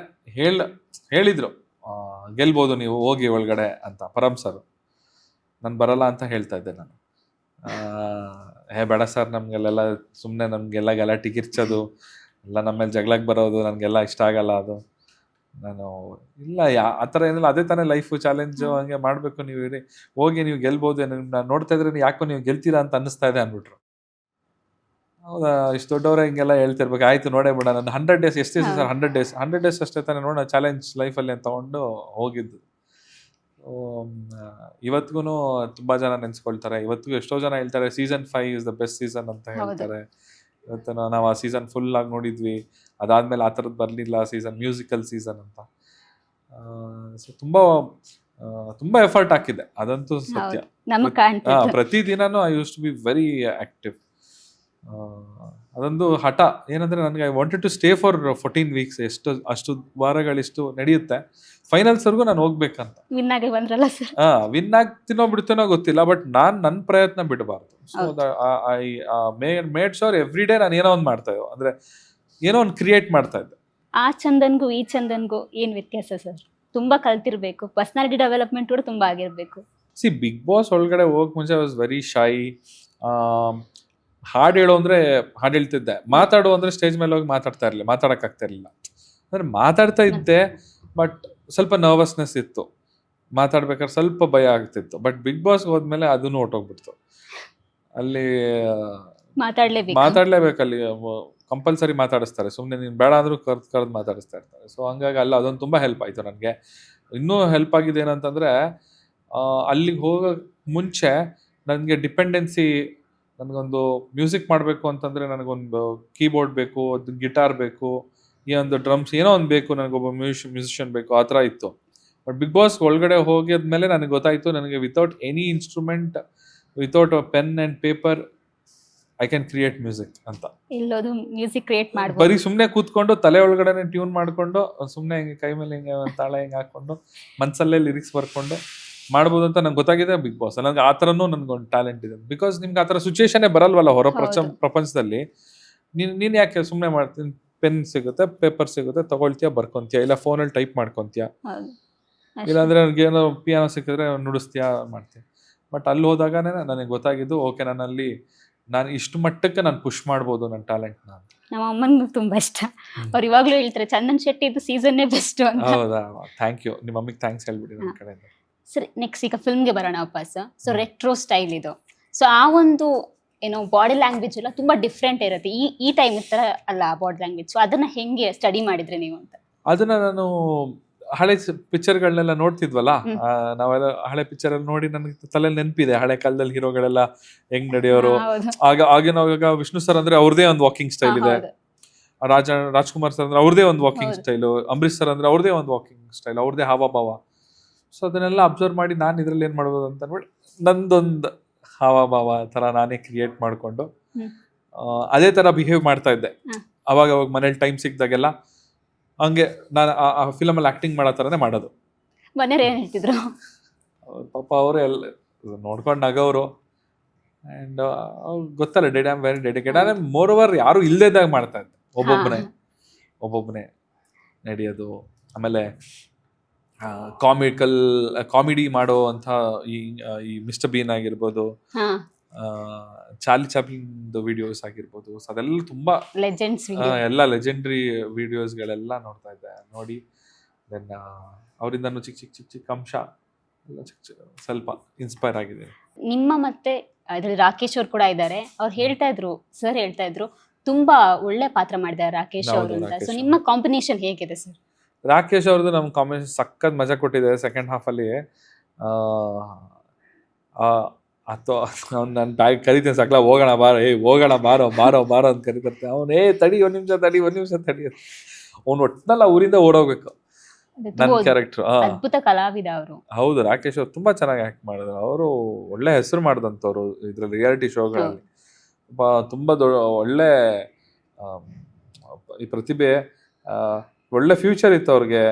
ಹೇಳಿದರು ಗೆಲ್ಬೋದು ನೀವು ಹೋಗಿ ಒಳಗಡೆ ಅಂತ ಪರಮ್ ಸರ್. ನಾನು ಬರಲ್ಲ ಅಂತ ಹೇಳ್ತಾ ಇದ್ದೆ ನಾನು. ಬೇಡ ಸರ್ ನಮಗೆಲ್ಲ ಸುಮ್ಮನೆ ನಮಗೆಲ್ಲ ಗಲಾಟೆ ಕಿರ್ಚೋದು ಎಲ್ಲ ನಮ್ಮ ಮೇಲೆ ಜಗಳಕ್ಕೆ ಬರೋದು ನನಗೆಲ್ಲ ಇಷ್ಟ ಆಗಲ್ಲ ಅದು. ನಾನು ಇಲ್ಲ ಆ ಥರ ಏನಿಲ್ಲ, ಅದೇ ತಾನೇ ಲೈಫು ಚಾಲೆಂಜು, ಹಂಗೆ ಮಾಡಬೇಕು, ನೀವು ಇರಿ ಹೋಗಿ ನೀವು ಗೆಲ್ಬೋದು, ನಾನು ನೋಡ್ತಾ ಇದ್ರೆ ಯಾಕೋ ನೀವು ಗೆಲ್ತೀರಾ ಅಂತ ಅನ್ನಿಸ್ತಾ ಇದೆ ಅಂದ್ಬಿಟ್ರು. ಹೌದಾ ಇಷ್ಟು ದೊಡ್ಡವರೇ ಹಿಂಗೆಲ್ಲ ಹೇಳ್ತಿರ್ಬೇಕು, ಆಯಿತು ನೋಡೇ ಬಿಡ. ನಾನು 100 ಡೇಸ್ ಎಷ್ಟು ದಿವಸ ಸರ್ 100 ಡೇಸ್ ಅಷ್ಟೇ ತಾನೇ ನೋಡೋಣ ಚಾಲೆಂಜ್ ಲೈಫಲ್ಲಿ ಅಂತ ತೊಗೊಂಡು ಹೋಗಿದ್ದು. ಇವತ್ತಿಗೂ ತುಂಬ ಜನ ನೆನೆಸ್ಕೊಳ್ತಾರೆ, ಇವತ್ತಿಗೂ ಎಷ್ಟೋ ಜನ ಹೇಳ್ತಾರೆ season 5 is the best season ಅಂತ ಹೇಳ್ತಾರೆ. ಇವತ್ತು ನಾವು ಆ ಸೀಸನ್ ಫುಲ್ ಆಗಿ ನೋಡಿದ್ವಿ, ಅದಾದ್ಮೇಲೆ ಆ ಥರದ್ದು ಬರಲಿಲ್ಲ ಸೀಸನ್, ಮ್ಯೂಸಿಕಲ್ ಸೀಸನ್ ಅಂತ. ಸೊ ತುಂಬ ಎಫರ್ಟ್ ಹಾಕಿದೆ, ಅದಂತೂ ಸತ್ಯ. ಪ್ರತಿದಿನನೂ I use to be very active. ಅದೊಂದು ಹಠ ಏನಂದ್ರೆ ನನಗೆ I wanted to stay for 14 weeks, ಅಷ್ಟು ವಾರಗಳಿಷ್ಟು ನಡೆಯುತ್ತೆ ಫೈನಲ್ಸ್ವರೆಗೂ ನಾನು ಹೋಗ್ಬೇಕಂತ. ವಿನ್ ಆಗ್ತೀನೋ ಬಿಡ್ತೀನೋ ಗೊತ್ತಿಲ್ಲ, ಬಟ್ ನನ್ನ ಪ್ರಯತ್ನ ಬಿಡಬಾರ್ದು. So I made sure every day ನಾನು ಏನೋ ಒಂದು ಮಾಡ್ತಾ ಇದ್ದೆ, ಅಂದ್ರೆ ಏನೋ ಒಂದು ಕ್ರಿಯೇಟ್ ಮಾಡ್ತಾ ಇದ್ದೆ. ಆ ಚಂದನ್ಗೂ ಈ ಚಂದನ್ಗೂ ಏನ್ ವ್ಯತ್ಯಾಸ ಸರ್? ತುಂಬಾ ಕಲ್ತಿರ್ಬೇಕು, ಪರ್ಸನಾಲಿಟಿ ಡೆವಲಪ್ಮೆಂಟ್ ಕೂಡ ತುಂಬಾ ಆಗಿರ್ಬೇಕು. ಬಿಗ್ ಬಾಸ್ ಒಳಗಡೆ ಹೋಗಕ್ ಮುಂಚೆ ವಾಸ್ ವೆರಿ ಶೈ. ಹಾಡು ಹೇಳೋ ಅಂದ್ರೆ ಹಾಡು ಹೇಳ್ತಿದ್ದೆ, ಮಾತಾಡೋ ಅಂದ್ರೆ ಸ್ಟೇಜ್ ಮೇಲೆ ಹೋಗಿ ಮಾತಾಡಕ್ ಆಗ್ತಾ ಇರಲಿಲ್ಲ. ಅಂದ್ರೆ ಮಾತಾಡ್ತಾ ಇದ್ದೆ, ಬಟ್ ಸ್ವಲ್ಪ ನರ್ವಸ್ನೆಸ್ ಇತ್ತು, ಮಾತಾಡ್ಬೇಕಾದ್ರೆ ಸ್ವಲ್ಪ ಭಯ ಆಗ್ತಿತ್ತು. ಬಟ್ ಬಿಗ್ ಬಾಸ್ ಹೋದ್ಮೇಲೆ ಅದನ್ನು ಹೊಟ್ಟೋಗ್ಬಿಡ್ತು. ಅಲ್ಲಿ ಮಾತಾಡ್ಲೇಬೇಕು, ಅಲ್ಲಿ ಕಂಪಲ್ಸರಿ ಮಾತಾಡಿಸ್ತಾರೆ, ಸುಮ್ಮನೆ ನೀನು ಬೇಡ ಅಂದ್ರೂ ಕರೆದು ಮಾತಾಡಿಸ್ತಾ ಇರ್ತಾರೆ. ಸೊ ಹಂಗಾಗಿ ಅದೊಂದು ತುಂಬ ಹೆಲ್ಪ್ ಆಯಿತು ನನಗೆ. ಇನ್ನೂ ಹೆಲ್ಪ್ ಆಗಿದೆ ಏನಂತಂದರೆ, ಅಲ್ಲಿಗೆ ಹೋಗೋ ಮುಂಚೆ ನನಗೆ ಡಿಪೆಂಡೆನ್ಸಿ, ನನಗೊಂದು ಮ್ಯೂಸಿಕ್ ಮಾಡಬೇಕು ಅಂತಂದರೆ ನನಗೊಂದು ಕೀಬೋರ್ಡ್ ಬೇಕು, ಒಂದು ಗಿಟಾರ್ ಬೇಕು, ಈ ಒಂದು ಡ್ರಮ್ಸ್ ಏನೋ ಒಂದು ಬೇಕು, ನನಗೊಬ್ಬ ಮ್ಯೂಸಿಷಿಯನ್ ಬೇಕು, ಆ ಥರ ಇತ್ತು. ಬಟ್ ಬಿಗ್ ಬಾಸ್ ಒಳಗಡೆ ಹೋಗಿದ್ಮೇಲೆ ನನಗೆ ಗೊತ್ತಾಯಿತು, ನನಗೆ without any instrument, without pen and paper I can create music ಅಂತ. ಮ್ಯೂಸಿಕ್ ಕ್ರಿಯೇಟ್ ಮಾಡ್ಬೋದು, ಬರೀ ಸುಮ್ಮನೆ ಕೂತ್ಕೊಂಡು ತಲೆ ಒಳಗಡೆ ಟ್ಯೂನ್ ಮಾಡ್ಕೊಂಡು ಸುಮ್ಮನೆ ಹಿಂಗೆ ಕೈ ಮೇಲೆ ಹಿಂಗೆ ಒಂದು ತಾಳ ಹಿಂಗೆ ಹಾಕೊಂಡು ಮನಸ್ಸಲ್ಲೇ ಲಿರಿಕ್ಸ್ ಬರ್ಕೊಂಡು ಮಾಡ್ಬೋದು ಅಂತ ನಂಗೆ ಗೊತ್ತಾಗಿದೆ ಬಿಗ್ ಬಾಸ್. ನನಗೆ ಆ ಥರನೂ ನನಗೊಂದು ಟ್ಯಾಲೆಂಟ್ ಇದೆ. ಬಿಕಾಸ್ ನಿಮ್ಗೆ ಆ ಥರ ಸಿಚುವೇಶನ್ನೇ ಬರಲ್ವಲ್ಲ ಹೊರ ಪ್ರಪಂಚದಲ್ಲಿ. ನೀನು ಯಾಕೆ ಸುಮ್ಮನೆ ಮಾಡ್ತೀನಿ, ಪೆನ್ ಸಿಗುತ್ತೆ, ಪೇಪರ್ ಸಿಗುತ್ತೆ, ತಗೊಳ್ತೀಯ, ಬರ್ಕೊಂತೀಯ, ಇಲ್ಲ ಫೋನಲ್ಲಿ ಟೈಪ್ ಮಾಡ್ಕೊತೀಯ, ಇಲ್ಲಾಂದ್ರೆ ನನಗೇನೋ ಪಿಯಾನೋ ಸಿಕ್ಕಿದ್ರೆ ನುಡಿಸ್ತೀಯ, ಮಾಡ್ತೀಯ. ಬಟ್ ಅಲ್ಲಿ ಹೋದಾಗನೇ ನನಗೆ ಗೊತ್ತಾಗಿದ್ದು, ಓಕೆ ನಾನು ಇಷ್ಟು ಮಟ್ಟಕ್ಕೆ ನಾನು ಪುಷ್ ಮಾಡ್ಬೋದು ನನ್ನ ಟ್ಯಾಲೆಂಟ್ನ. ನಮ್ಮ ಅಮ್ಮನಿಗೂ ತುಂಬಾ ಇಷ್ಟ, ಅವ್ರು ಇವಾಗ್ಲೂ ಹೇಳ್ತಾರೆ ಚಂದನ್ ಶೆಟ್ಟಿ ಇದು ಸೀಸನ್ನೇ ಬೆಸ್ಟ್ ಅಂತ. ಹೌದಾ, ಥ್ಯಾಂಕ್ ಯು. ನಿಮ್ಮ ಮಮ್ಮಿಗೆ ಥ್ಯಾಂಕ್ಸ್ ಹೇಳ್ಬಿಡಿ ನನ್ನ ಕಡೆಯಿಂದ. ಸರಿ, ನೆಕ್ಸ್ಟ್ ಈಗ ಫಿಲ್ಮ್ಗೆ ಬರೋಣ ವಾಪಸ್. ಸೊ ರೆಟ್ರೋ ಸ್ಟೈಲ್ ಇದು. ಸೊ ಆ ಒಂದು ಏನೋ ಬಾಡಿ ಲ್ಯಾಂಗ್ವೇಜ್ ಎಲ್ಲ ತುಂಬಾ ಡಿಫ್ರೆಂಟ್ ಇರುತ್ತೆ, ಈ ಟೈಮ್ ತರ ಅಲ್ಲ ಬಾಡಿ ಲ್ಯಾಂಗ್ವೇಜ್. ಸೊ ಅದನ್ನ ಹೆಂಗೆ ಸ್ಟಡಿ ಮಾಡಿದ್ರೆ ನೀವು ಅಂತ? ಅದನ್ನ ನಾನು ಹಳೆ ಪಿಕ್ಚರ್ಗಳನ್ನೆಲ್ಲ ನೋಡ್ತಿದ್ವಲ್ಲ, ನಾವೆಲ್ಲ ಹಳೆ ಪಿಕ್ಚರ್ ಅಲ್ಲಿ ನೋಡಿ ನನಗೆ ತಲೆ ನೆನಪಿದೆ, ಹಳೆ ಕಾಲದಲ್ಲಿ ಹೀರೋಗಳೆಲ್ಲ ಹೆಂಗ್ ನಡೆಯೋರು. ಆಗಿನ ವಿಷ್ಣು ಸರ್ ಅಂದ್ರೆ ಅವ್ರದೇ ಒಂದು ವಾಕಿಂಗ್ ಸ್ಟೈಲ್ ಇದೆ, ರಾಜ್ಕುಮಾರ್ ಸರ್ ಅಂದ್ರೆ ಅವ್ರದೇ ಒಂದು ವಾಕಿಂಗ್ ಸ್ಟೈಲು, ಅಂಬರೀಶ್ ಸರ್ ಅಂದ್ರೆ ಅವ್ರದೇ ಒಂದು ವಾಕಿಂಗ್ ಸ್ಟೈಲ್, ಅವ್ರದೇ ಹಾವಭಾವ. ಸೊ ಅದನ್ನೆಲ್ಲ ಅಬ್ಸರ್ವ್ ಮಾಡಿ ನಾನು ಇದ್ರಲ್ಲಿ ಏನ್ ಮಾಡ್ಬೋದು ಅಂತ ಅನ್ಬಿಟ್ಟು ನಂದೊಂದು ಹಾವಭಾವ ತರ ನಾನೇ ಕ್ರಿಯೇಟ್ ಮಾಡ್ಕೊಂಡು ಅದೇ ತರ ಬಿಹೇವ್ ಮಾಡ್ತಾ ಇದ್ದೆ. ಅವಾಗ ಮನೇಲಿ ಟೈಮ್ ಸಿಕ್ದಾಗೆಲ್ಲ ಹಂಗೆ ನಾನು ಆ ಫಿಲಮಲ್ಲಿ ಆಕ್ಟಿಂಗ್ ಮಾಡೋ ಥರನೇ ಮಾಡೋದು. ಮನೆಯವ್ರು ಏನು ಹೇಳ್ತಿದ್ರು? ಪಾಪ ಅವರು ಎಲ್ಲ ನೋಡ್ಕೊಂಡು ನಗವರು. ಆ್ಯಂಡ್ ಗೊತ್ತಲ್ಲ, ಐ ಆಮ್ ವೆರಿ ಡೆಡಿಕೇಟೆಡ್. ಅಂದರೆ ಮೋರ್ ಓವರ್ ಯಾರು ಇಲ್ಲದಾಗ ಮಾಡ್ತಾ ಇದ್ದೆ, ಒಬ್ಬೊಬ್ಬನೇ ನಡೆಯೋದು. ಆಮೇಲೆ ಕಾಮಿಡಿ ಮಾಡೋ ಅಂಥ ಈ ಮಿಸ್ಟರ್ ಬೀನ್ ಆಗಿರ್ಬೋದು, ಚಾರ್ಲಿ ಚಾಪ್ಲಿನ್ ವಿಡಿಯೋಸ್ ಆಗಿರ್ಬೋದು, ಅದೆಲ್ಲ ತುಂಬಾ ಎಲ್ಲ ಲೆಜೆಂಡ್ರಿ ವಿಡಿಯೋಸ್ಗಳೆಲ್ಲ ನೋಡ್ತಾ ಇದ್ದೆ. ನೋಡಿ ದೆನ್ ಅವರಿಂದ ಚಿಕ್ಕ ಅಂಶ ಎಲ್ಲ ಸ್ವಲ್ಪ ಇನ್ಸ್ಪೈರ್ ಆಗಿದೆ. ನಿಮ್ಮ ಮತ್ತೆ ಅದ್ರಲ್ಲಿ ರಾಕೇಶ್ ಅವ್ರು ಕೂಡ ಇದ್ದಾರೆ, ಅವ್ರು ಹೇಳ್ತಾ ಇದ್ರು ತುಂಬಾ ಒಳ್ಳೆ ಪಾತ್ರ ಮಾಡಿದ್ದಾರೆ ರಾಕೇಶ್ ಅವರು ಅಂತ. ಸೊ ನಿಮ್ಮ ಕಾಂಬಿನೇಷನ್ ಹೇಗಿದೆ ಸರ್? ರಾಕೇಶ್ ಅವ್ರದ್ದು ನಮ್ಮ ಕಾಂಬಿನೇಷನ್ ಸಖತ್ ಮಜಾ ಕೊಟ್ಟಿದೆ. ಸೆಕೆಂಡ್ ಹಾಫ್ ಅಲ್ಲಿ ನನ್ನ ಬ್ಯಾಗ್ ಕರಿತೇನೆ, ಸಕಲ ಹೋಗೋಣ ಬಾರೋ ಅಂತ ಕರಿತರ್ತೆ. ಅವನು ತಡಿ ಒಂದ್ ನಿಮಿಷ ತಡಿ. ಅವ್ನು ಒಟ್ಟಿನಲ್ಲ ಊರಿಂದ ಓಡೋಗ್ಬೇಕು. ನನ್ನ ಕ್ಯಾರೆಕ್ಟರ್ ಅದ್ಭುತ ಕಲಾವಿದ ಅವರು. ಹೌದು, ರಾಕೇಶ್ ಅವ್ರು ತುಂಬಾ ಚೆನ್ನಾಗಿ ಆಕ್ಟ್ ಮಾಡಿದ್ರು. ಅವರು ಒಳ್ಳೆ ಹೆಸರು ಮಾಡಿದಂಥವ್ರು ಇದ್ರಲ್ಲಿ, ರಿಯಾಲಿಟಿ ಶೋಗಳಲ್ಲಿ ತುಂಬಾ ಒಳ್ಳೆ ಈ ಪ್ರತಿಭೆ, ಒಳ್ಳೆ ಫ್ಯೂಚರ್ ಇತ್ತು ಅವ್ರಿಗೆ.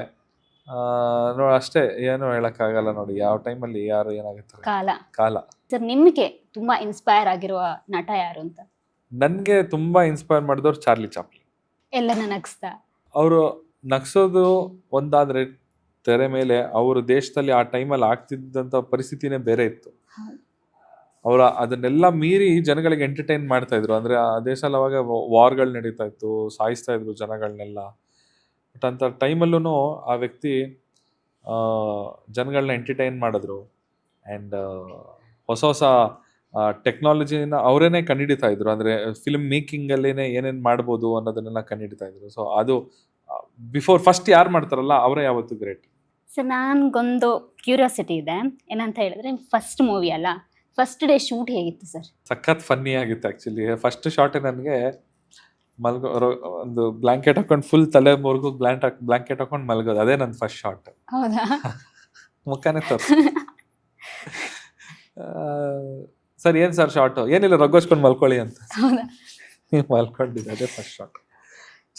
ಅಷ್ಟೇ, ಏನು ಹೇಳಕ್ಕಾಗಲ್ಲ ನೋಡಿ, ಯಾವ ಟೈಮಲ್ಲಿ ಯಾರು ಏನಾಗುತ್ತೆ ಕಾಲ. ಕಾಲ. ಸರ್ ನಿಮಗೆ ತುಂಬಾ ಇನ್ಸ್ಪೈರ್ ಆಗಿರುವ ನಟ ಯಾರು ಅಂತ? ನನಗೆ ತುಂಬಾ ಇನ್ಸ್ಪೈರ್ ಮಾಡಿದವ್ರು ಚಾರ್ಲಿ ಚಾಪ್ಲಿನ್. ಎಲ್ಲನ ನಗಿಸ್ತಾ ಅವರು ನಗ್ಸೋದು ಒಂದಾದ್ರೆ ತೆರೆ ಮೇಲೆ ಅವರು ದೇಶದಲ್ಲಿ ಆ ಟೈಮಲ್ಲಿ ಆಗ್ತಿದ್ದಂಥ ಪರಿಸ್ಥಿತಿನೇ ಬೇರೆ ಇತ್ತು. ಹೌದು. ಅವರ ಅದನ್ನೆಲ್ಲ ಮೀರಿ ಜನಗಳಿಗೆ ಎಂಟರ್ಟೈನ್ ಮಾಡ್ತಾ ಇದ್ರು. ಅಂದ್ರೆ ಆ ದೇಶದಲ್ಲಿ ಅವಾಗ ವಾರ್ಗಳು ನಡೀತಾ ಇತ್ತು, ಸಾಯಿಸ್ತಾ ಇದ್ರು ಜನಗಳನ್ನೆಲ್ಲ. ಬಟ್ ಅಂತ ಟೈಮಲ್ಲೂ ಆ ವ್ಯಕ್ತಿ ಜನಗಳನ್ನ ಎಂಟರ್ಟೈನ್ ಮಾಡಿದ್ರು. ಆ್ಯಂಡ್ ಹೊಸ ಹೊಸ ಟೆಕ್ನಾಲಜಿನ ಅವರೇನೆ ಕಂಡುಹಿಡಿತಾ ಇದ್ರು. ಅಂದರೆ ಫಿಲ್ಮ್ ಮೇಕಿಂಗಲ್ಲೇನೆ ಏನೇನು ಮಾಡ್ಬೋದು ಅನ್ನೋದನ್ನೆಲ್ಲ ಕಂಡುಹಿಡಿತಾ ಇದ್ರು. ಸೊ ಅದು ಬಿಫೋರ್ ಫಸ್ಟ್ ಯಾರು ಮಾಡ್ತಾರಲ್ಲ ಅವರೇ ಯಾವತ್ತು ಗ್ರೇಟ್. ಸರ್ ನನ್ಗೊಂದು ಕ್ಯೂರಿಯಾಸಿಟಿ ಇದೆ, ಏನಂತ ಹೇಳಿದ್ರೆ ಫಸ್ಟ್ ಮೂವಿ ಅಲ್ಲ, ಫಸ್ಟ್ ಡೇ ಶೂಟ್ ಹೇಗಿತ್ತು ಸರ್? ಸಖತ್ ಫನ್ನಿ ಆಗಿತ್ತು ಆ್ಯಕ್ಚುಲಿ. ಫಸ್ಟ್ ಶಾರ್ಟ್ ನನಗೆ ಒಂದು ಬ್ಲಾಂಕೆಟ್ ಹಾಕೊಂಡು ಫುಲ್ ತಲೆವರೆಗೂ ಬ್ಲಾಂಕೆಟ್ ಹಾಕೊಂಡು ಮಲಗೋದು, ಅದೇ ನನ್ನ ಫಸ್ಟ್ ಶಾರ್ಟ್. ಹೌದಾ? ಮುಖಾನೇ ತೋರಿಸಿ ಸರ್ ಏನು ಸರ್ ಶಾರ್ಟು, ಏನಿಲ್ಲ ರಗ್ಗೋಸ್ಕೊಂಡು ಮಲ್ಕೊಳ್ಳಿ ಅಂತ. ಹೌದಾ? ಮಲ್ಕೊಂಡಿದ್ದೆ, ಅದೇ ಫಸ್ಟ್ ಶಾರ್ಟ್.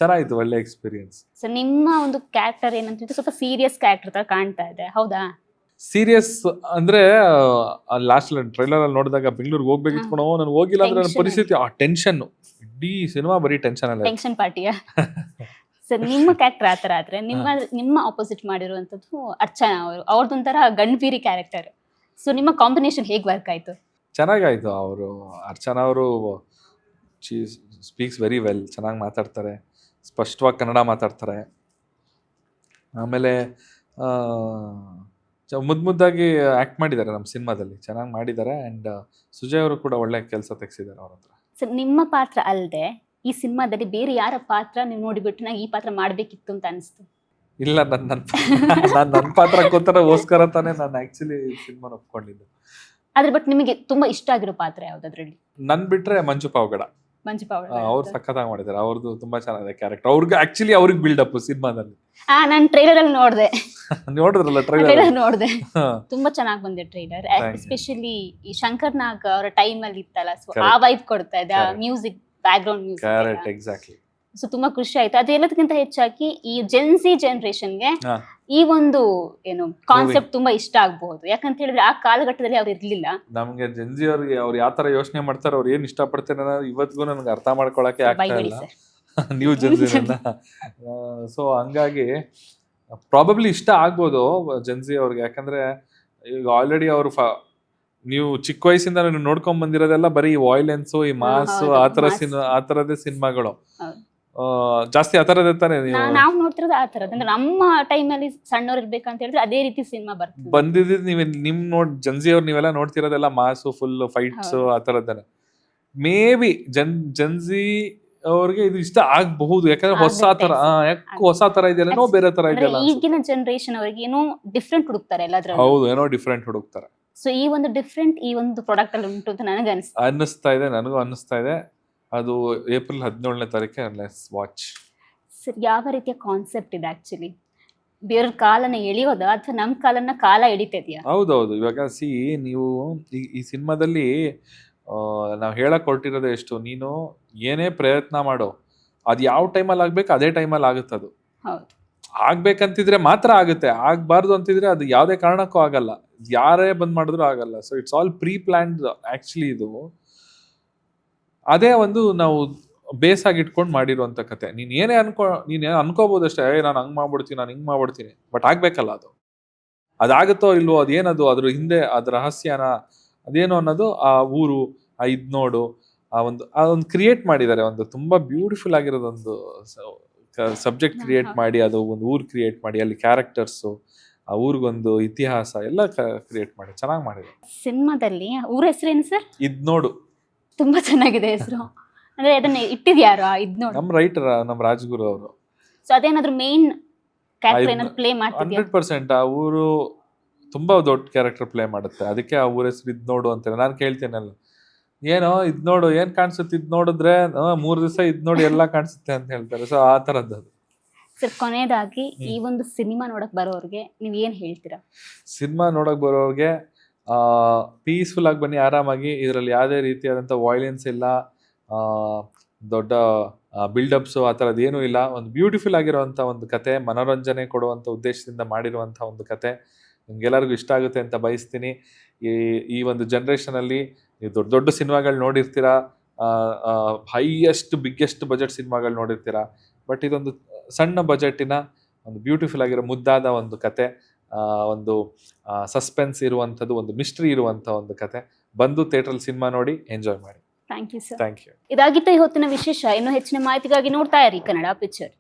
ಚೆನ್ನಾಗಿತ್ತು, ಒಳ್ಳೆ ಎಕ್ಸ್ಪೀರಿಯನ್ಸ್. ಸೊ ನಿಮ್ಮ ಒಂದು ಕ್ಯಾರೆಕ್ಟರ್ ಏನಂತ ಸ್ವಲ್ಪ ಸೀರಿಯಸ್ ಕ್ಯಾರೆಕ್ಟರ್ ತರ ಕಾಣ್ತಾ ಇದೆ, ಹೌದಾ? ಸೀರಿಯಸ್ ಅಂದ್ರೆ ಲಾಸ್ಟ್ ಟ್ರೈಲರ್ ಅಲ್ಲಿ ನೋಡಿದಾಗ ಬೆಂಗಳೂರಿಗೆ ಹೋಗ್ಬೇಕಿತ್ತು, ನಾನು ಹೋಗಿಲ್ಲ ಅಂದ್ರೆ ನನ್ನ ಪರಿಸ್ಥಿತಿ ಆ ಟೆನ್ಷನ್, ಇಡೀ ಸಿನಿಮಾ ಬರೀ ಟೆನ್ಷನ್ ಅಲ್ಲ. ಟೆನ್ಷನ್ ಪಾರ್ಟಿಯ ಸರ್ ನಿಮ್ಮ ಕ್ಯಾರೆಕ್ಟರ್ ಆತರ ಆದ್ರೆ ನಿಮ್ಮ ಆಪೋಸಿಟ್ ಮಾಡಿರುವಂತದ್ದು ಅರ್ಚನಾ ಅವರು, ಅವ್ರದ್ದೊಂಥರ ಗಂಡ್ಬೀರಿ ಕ್ಯಾರೆಕ್ಟರ್. ಸೊ ನಿಮ್ಮ ಕಾಂಬಿನೇಷನ್ ಹೇಗೆ ವರ್ಕ್ ಆಯ್ತು? ಚೆನ್ನಾಗಾಯ್ತು. ಅವರು ಅರ್ಚನಾ ಅವರು ಸ್ಪೀಕ್ಸ್ ವೆರಿ ವೆಲ್, ಚೆನ್ನಾಗಿ ಮಾತಾಡ್ತಾರೆ, ಸ್ಪಷ್ಟವಾಗಿ ಕನ್ನಡ ಮಾತಾಡ್ತಾರೆ. ಆಮೇಲೆ ಮುದ್ದಾಗಿ ಆ್ಯಕ್ಟ್ ಮಾಡಿದ್ದಾರೆ ನಮ್ಮ ಸಿನಿಮಾದಲ್ಲಿ, ಚೆನ್ನಾಗಿ ಮಾಡಿದ್ದಾರೆ. ಆ್ಯಂಡ್ ಸುಜಯ್ ಅವರು ಕೂಡ ಒಳ್ಳೆ ಕೆಲಸ ತೆಗೆಸಿದ್ದಾರೆ ಅವ್ರ ಹತ್ರ. ಸರ್ ನಿಮ್ಮ ಪಾತ್ರ ಅಲ್ಲದೆ ಈ ಸಿನಿಮಾದಲ್ಲಿ ಬೇರೆ ಯಾರ ಪಾತ್ರ ನೀವು ನೋಡಿಬಿಟ್ಟು ನಂಗೆ ಈ ಪಾತ್ರ ಮಾಡಬೇಕಿತ್ತು ಅಂತ ಅನಿಸ್ತು? ಇಲ್ಲ, ನನ್ನ ಪಾತ್ರಕ್ಕೋಸ್ಕರ ತಾನೇ ನಾನು ಆ್ಯಕ್ಚುಲಿ ಸಿನಿಮಾನ ಒಪ್ಕೊಂಡಿದ್ದು. ಆದ್ರೆ ಬಟ್ ನಿಮಗೆ ತುಂಬಾ ಇಷ್ಟ ಆಗಿರೋ ಪಾತ್ರ ಯಾವ್ದಾದ್ರಲ್ಲಿ? ನನ್ ಬಿಟ್ರೆ ಮಂಜು ಪಾವಗಡ. ಅವ್ರು ಸಖತ್ತಾಗಿ ಮಾಡಿದ್ದಾರೆ, ಅವ್ರದ್ದು ತುಂಬಾ ಚೆನ್ನಾಗಿದೆ ಕ್ಯಾರೆಕ್ಟರ್. ಅವ್ರಿಗೆ ಆಕ್ಚುಲಿ ಅವ್ರಿಗೆ ಬಿಲ್ಡಪ್ ಸಿನಿಮಾದಲ್ಲಿ ನಾನು ಟ್ರೈಲರ್ ಅಲ್ಲಿ ನೋಡಿದೆ. ನೋಡಿದ್ರಲ್ಲ ಟ್ರೈಲರ್ ನೋಡಿದೆ, ತುಂಬಾ ಚೆನ್ನಾಗಿ ಬಂದಿದೆ ಟ್ರೈಲರ್. ಎಸ್ಪೆಷಲಿ ಈ ಶಂಕರ್ ನಾಗ್ ಅವರ ಟೈಮ್ ಅಲ್ಲಿ ಇತ್ತಲ್ಲ, ಸೊ ಆ ವೈಬ್ ಕೊಡ್ತಾ ಇದೆ, music, back ground music. Exactly. So ತುಂಬಾ ಖುಷಿ ಆಯ್ತು. ಅದೆಲ್ಲದಕ್ಕಿಂತ ಹೆಚ್ಚಾಗಿ ಈ ಜೆನ್ಸಿ ಜನರೇಷನ್ಗೆ ಈ ಒಂದು ಏನು ಕಾನ್ಸೆಪ್ಟ್ ತುಂಬಾ ಇಷ್ಟ ಆಗಬಹುದು. ಯಾಕಂತ ಹೇಳಿದ್ರೆ ಆ ಕಾಲಘಟ್ಟದಲ್ಲಿ ಅವ್ರು ಇರ್ಲಿಲ್ಲ. ನಮ್ಗೆ ಜೆನ್ಸಿ ಅವ್ರಿಗೆ ಅವ್ರು ಯಾವ ತರ ಯೋಚನೆ ಮಾಡ್ತಾರೆ, ಅವ್ರು ಏನ್ ಇಷ್ಟಪಡ್ತಾರೆ ಇವತ್ತಿಗೂ ನನಗೆ ಅರ್ಥ ಮಾಡ್ಕೊಳಕ್ಕೆ ಆಗ್ತಾ ಇಲ್ಲ, ನ್ಯೂ ಜೆನ್ಸಿನ. ಸೊ ಹಂಗಾಗಿ ಪ್ರಾಬಬ್ಲಿ ಇಷ್ಟ ಆಗ್ಬೋದು ಜೆನ್ಸಿ ಅವ್ರಿಗೆ. ಯಾಕಂದ್ರೆ ಈಗ ಆಲ್ರೆಡಿ ಅವರು ನೀವು ಚಿಕ್ಕ ವಯಸ್ಸಿಂದ ನೀವು ನೋಡ್ಕೊಂಡ್ ಬಂದಿರೋದೆಲ್ಲ ಬರೀ ವಾಯ್ಲೆನ್ಸು, ಈ ಮಾಸು, ಆ ತರದೇ ಸಿನಿಮಾಗಳು ಜಾಸ್ತಿ. ಆ ತರದೇ ತಾನೆ ನಾವು ನೋಡ್ತಿರೋದು ಆ ತರದ್. ಅಂದ್ರೆ ನಮ್ಮ ಟೈಮ್ ಅಲ್ಲಿ ಸಣ್ಣವ್ರು ಇರ್ಬೇಕಂತ ಹೇಳಿದ್ರೆ ಅದೇ ರೀತಿ ಸಿನಿಮಾ ಬಂದಿದ್ದು. ನಿಮ್ ಜೆನ್ಸಿ ಅವ್ರು ನೀವೆಲ್ಲ ನೋಡ್ತಿರೋದೆಲ್ಲ ಮಾಸು, ಫುಲ್ ಫೈಟ್ಸ್, ಆ ತರದ್ದೇನೆ. ಮೇ ಬಿ ಜೆನ್ಸಿ ಅವ್ರಿಗೆ ಇದು ಇಷ್ಟ ಆಗಬಹುದು, ಯಾಕಂದ್ರೆ ಹೊಸ ತರ ಇದೆಯಲ್ಲ, ಬೇರೆ ತರ ಇದೆಯಲ್ಲ. ಈಗಿನ ಜನರೇಷನ್ ಅವ್ರಿಗೆ ಏನೋ ಡಿಫ್ರೆಂಟ್ ಹುಡುಕ್ತಾರೆ ಎಲ್ಲಾದ್ರೂ. ಹೌದು, ಏನೋ ಡಿಫ್ರೆಂಟ್ ಹುಡುಕ್ತಾರೆ. ಸೊ ಈ ಒಂದು ಡಿಫ್ರೆಂಟ್ ಈ ಒಂದು ಪ್ರಾಡಕ್ಟ್ ಅಲ್ಲಿ ಉಂಟು ಅಂತ ನನಗೆ ಅನ್ನಿಸ್ತಾ ಇದೆ, ನನಗೂ ಅನ್ನಿಸ್ತಾ ಇದೆ. ಅದು ಏಪ್ರಿಲ್ 17ನೇ ತಾರೀಕು, ಲೆಟ್ಸ್ ವಾಚ್. ಸರ್ ಯಾವ ರೀತಿಯ ಕಾನ್ಸೆಪ್ಟ್ ಇದೆ ಆಕ್ಚುಲಿ? ಬೇರೆ ಕಾಲನ ಎಳಿಯೋದ ಅಥವಾ ನಮ್ಮ ಕಾಲ ಎಳಿತಿದ್ಯಾ? ಹೌದೌದು. ಇವಾಗ ನೀವು ಈ ಸಿನಿಮಾದಲ್ಲಿ ನಾವು ಹೇಳಕ್ ಹೊರಟಿರೋದು ಎಷ್ಟು, ನೀನು ಏನೇ ಪ್ರಯತ್ನ ಮಾಡೋ, ಅದು ಯಾವ ಟೈಮಲ್ಲಿ ಆಗ್ಬೇಕು ಅದೇ ಟೈಮಲ್ಲಿ ಆಗುತ್ತೆ. ಅದು ಆಗ್ಬೇಕಂತಿದ್ರೆ ಮಾತ್ರ ಆಗುತ್ತೆ, ಆಗ್ಬಾರ್ದು ಅಂತಿದ್ರೆ ಅದು ಯಾವುದೇ ಕಾರಣಕ್ಕೂ ಆಗಲ್ಲ, ಯಾರೇ ಬಂದ್ ಮಾಡಿದ್ರು ಆಗಲ್ಲ. So it's all pre planned actually. ಇದು ಅದೇ ಒಂದು ನಾವು ಬೇಸ್ ಆಗಿ ಇಟ್ಕೊಂಡು ಮಾಡಿರುವಂತ ಕತೆ. ನೀನ್ ಅನ್ಕೋಬಹುದು ಅಷ್ಟೇ, ನಾನು ಹಂಗ್ ಮಾಡ್ಬಿಡ್ತೀನಿ, ನಾನು ಹಿಂಗ್ ಮಾಡ್ಬಿಡ್ತೀನಿ, ಬಟ್ ಆಗ್ಬೇಕಲ್ಲ. ಅದಾಗುತ್ತೋ ಇಲ್ವೋ, ಅದೇನದು ಅದ್ರ ಹಿಂದೆ ಅದ್ ರಹಸ್ಯನ ಅದೇನು ಅನ್ನೋದು ಆ ಊರು, ಆ ಇದ್ ನೋಡು, ಅದೊಂದು ಕ್ರಿಯೇಟ್ ಮಾಡಿದ್ದಾರೆ. ಒಂದು ತುಂಬಾ ಬ್ಯೂಟಿಫುಲ್ ಆಗಿರೋದೊಂದು ಸಬ್ಜೆಕ್ಟ್ ಕ್ರಿಯೇಟ್ ಮಾಡಿ, ಅದು ಒಂದು ಊರ್ ಕ್ರಿಯೇಟ್ ಮಾಡಿ, ಅಲ್ಲಿ ಕ್ಯಾರೆಕ್ಟರ್ಸು, ಆ ಊರಿಗೊಂದು ಇತಿಹಾಸ ಎಲ್ಲ ಕ್ರಿಯೇಟ್ ಮಾಡಿ ಚೆನ್ನಾಗಿ ಮಾಡಿದ್ದಾರೆ. ಸಿನಿಮಾದಲ್ಲಿ ಊರ ಹೆಸರೇನು ಸರ್? ಇದ್ ನೋಡು. ತುಂಬಾ ಚೆನ್ನಾಗಿದೆ ಹೆಸರು. ಅಂದ್ರೆ ಅದನ್ನ ಇಟ್ಟಿದ್ಯಾರು? ಇದ್ ನೋಡು. ನಮ್ ರೈಟರ್, ನಮ್ ರಾಜ್ಗುರು ಅವರು. ಸೊ ಅದೇನಾದ್ರೂ ಮೇನ್ ಕ್ಯಾರೆಕ್ಟರ್ ಏನಾದ್ರು ಪ್ಲೇ ಮಾಡ್ತಿದ್ಯಾ? 100% ಆ ಊರು ತುಂಬಾ ದೊಡ್ಡ ಕ್ಯಾರೆಕ್ಟರ್ ಪ್ಲೇ ಮಾಡುತ್ತೆ, ಅದಕ್ಕೆ ಆ ಊರ ಹೆಸರು ಇದ್ ನೋಡು ಅಂತಾರೆ. ನಾನು ಕೇಳ್ತೇನಲ್ಲ, ಏನೋ ಇದ್ ನೋಡು, ಏನ್ ಕಾಣಿಸುತ್ತೆ, ಇದ್ ನೋಡಿದ್ರೆ 3 ದಿವಸ ಇದ್ ನೋಡಿ ಎಲ್ಲ ಕಾಣಿಸುತ್ತೆ ಅಂತ ಹೇಳ್ತಾರೆ. ಸೊ ಆ ತರದ್ದು ಅದು. ಸರ್ ಕೊನೆಯದಾಗಿ ಈ ಒಂದು ಸಿನಿಮಾ ನೋಡಕ್ ಬರೋರ್ಗೆ ನೀವ್ ಏನ್ ಹೇಳ್ತೀರಾ? ಸಿನಿಮಾ ನೋಡಕ್ ಬರೋರ್ಗೆ ಪೀಸ್ಫುಲ್ ಆಗಿ ಬನ್ನಿ, ಆರಾಮಾಗಿ. ಇದರಲ್ಲಿ ಯಾವುದೇ ರೀತಿಯಾದಂಥ ವಾಯ್ಲೆನ್ಸ್ ಇಲ್ಲ, ದೊಡ್ಡ ಬಿಲ್ಡಪ್ಸು ಆ ಥರದ್ದು ಏನೂ ಇಲ್ಲ. ಒಂದು ಬ್ಯೂಟಿಫುಲ್ ಆಗಿರುವಂಥ ಒಂದು ಕತೆ, ಮನೋರಂಜನೆ ಕೊಡುವಂಥ ಉದ್ದೇಶದಿಂದ ಮಾಡಿರುವಂಥ ಒಂದು ಕತೆ. ನಿಮ್ಗೆಲ್ಲರಿಗೂ ಇಷ್ಟ ಆಗುತ್ತೆ ಅಂತ ಬಯಸ್ತೀನಿ. ಈ ಒಂದು ಜನ್ರೇಷನಲ್ಲಿ ನೀವು ದೊಡ್ಡ ದೊಡ್ಡ ಸಿನಿಮಾಗಳು ನೋಡಿರ್ತೀರಾ, ಬಿಗ್ಗೆಸ್ಟ್ ಬಜೆಟ್ ಸಿನಿಮಾಗಳು ನೋಡಿರ್ತೀರಾ. ಬಟ್ ಇದೊಂದು ಸಣ್ಣ ಬಜೆಟಿನ ಒಂದು ಬ್ಯೂಟಿಫುಲ್ ಆಗಿರೋ ಮುದ್ದಾದ ಒಂದು ಕತೆ, ಒಂದು ಸಸ್ಪೆನ್ಸ್ ಇರುವಂಥದ್ದು, ಒಂದು ಮಿಸ್ಟ್ರಿ ಇರುವಂಥ ಒಂದು ಕತೆ. ಬಂದು ಥಿಯೇಟ್ರಲ್ಲಿ ಸಿನಿಮಾ ನೋಡಿ ಎಂಜಾಯ್ ಮಾಡಿ. Thank you sir. Thank you. ಇದಾಗಿತ್ತು ಈ ಹೊತ್ತಿನ ವಿಶೇಷ. ಇನ್ನು ಹೆಚ್ಚಿನ ಮಾಹಿತಿಗಾಗಿ ನೋಡ್ತಾ ಇರಿ ಕನ್ನಡ ಪಿಕ್ಚರ್.